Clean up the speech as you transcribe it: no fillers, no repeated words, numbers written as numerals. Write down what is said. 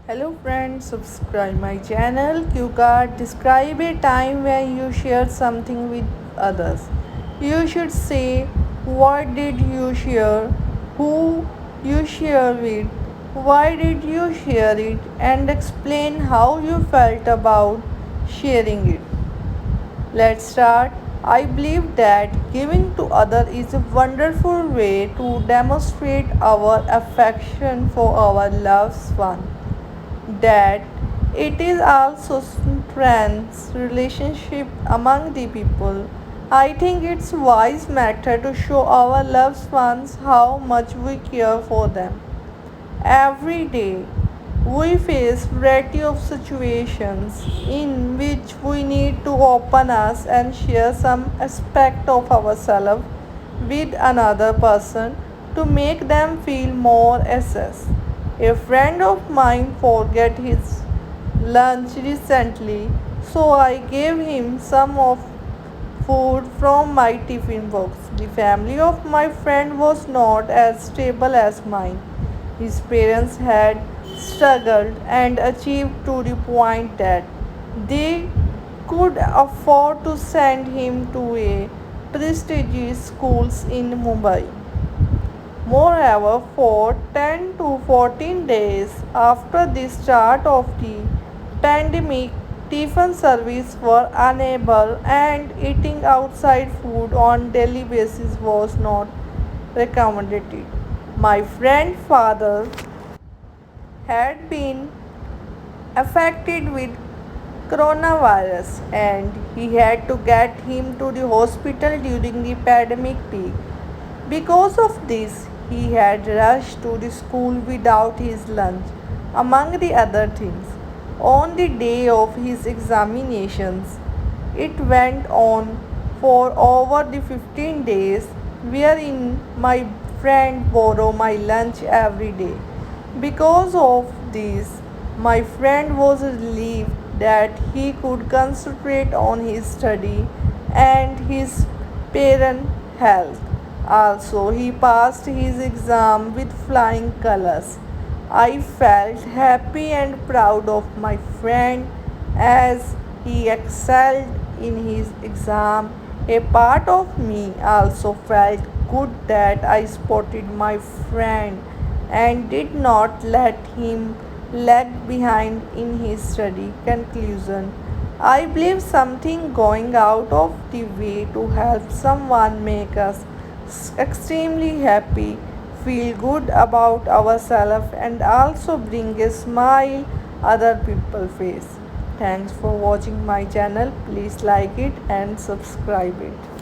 Hello friends, subscribe my channel. Q card. Describe a time when you shared something with others. You should say what did you share, who you share with, why did you share it, and explain how you felt about sharing it. Let's start. I believe that giving to others is a wonderful way to demonstrate our affection for our loved one, that it is also strengthens relationship among the people. I think it's wise matter to show our loved ones how much we care for them. Every day we face variety of situations in which we need to open us and share some aspect of ourselves with another person to make them feel more assessed. A friend of mine forgot his lunch recently, so I gave him some of food from my tiffin box. The family of my friend was not as stable as mine. His parents had struggled and achieved to the point that they could afford to send him to a prestigious schools in Mumbai. Moreover, for 10 to 14 days after the start of the pandemic, tiffin service were unable and eating outside food on daily basis was not recommended. My friend's father had been affected with coronavirus and he had to get him to the hospital during the pandemic peak. Because of this, he had rushed to the school without his lunch, among the other things. On the day of his examinations, it went on for over the 15 days, wherein my friend borrowed my lunch every day. Because of this, my friend was relieved that he could concentrate on his study and his parent health. Also, he passed his exam with flying colors. I felt happy and proud of my friend as he excelled in his exam. A part of me also felt good that I spotted my friend and did not let him lag behind in his study. Conclusion: I believe something going out of the way to help someone make us extremely happy, feel good about ourselves, and also bring a smile other people face. Thanks for watching my channel. Please like it and subscribe it.